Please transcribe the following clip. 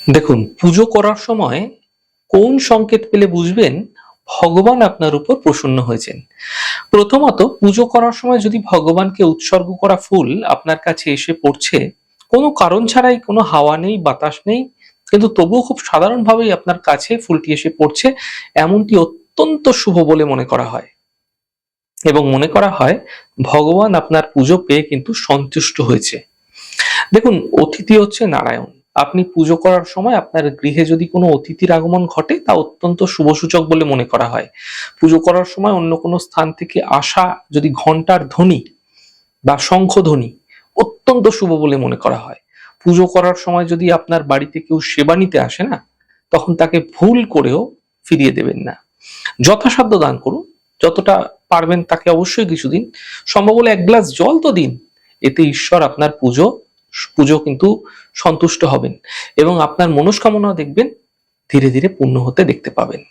দেখুন, পুজো করার সময় কোন সংকেত পেলে বুঝবেন ভগবান আপনার উপর প্রসন্ন হয়েছেন? প্রথমত, পুজো করার সময় যদি ভগবানকে উৎসর্গ করা ফুল আপনার কাছে এসে পড়ছে, কোনো কারণ ছাড়াই, কোনো হাওয়া নেই, বাতাস নেই, কিন্তু তবুও খুব সাধারণভাবেই আপনার কাছে ফুলটি এসে পড়ছে, এমনটি অত্যন্ত শুভ বলে মনে করা হয়। এবং মনে করা হয় ভগবান আপনার পুজো পেয়ে কিন্তু সন্তুষ্ট হয়েছে। দেখুন, অতিথি হচ্ছে নারায়ণ। আপনি পুজো করার সময় আপনার গৃহে যদি কোনো অতিথির আগমন ঘটে, তা অত্যন্ত শুভসূচক বলে মনে করা হয়। পুজো করার সময় অন্য কোনো স্থান থেকে আসা যদি ঘন্টার ধ্বনি বা শঙ্খধ্বনি অত্যন্ত শুভ বলে মনে করা হয়। পুজো করার সময় যদি আপনার বাড়িতে কেউ সেবা নিতে আসে না, তখন তাকে ভুল করেও ফিরিয়ে দেবেন না। যথাসাধ্য দান করুন। যতটা পারবেন তাকে অবশ্যই কিছু দিন। সম্ভব হলে ১ গ্লাস জল তো দিন। এতে ঈশ্বর আপনার পুজো কিন্তু সন্তুষ্ট হবেন এবং আপনার মনস্কামনাও দেখবেন ধীরে ধীরে পূর্ণ হতে দেখতে পাবেন।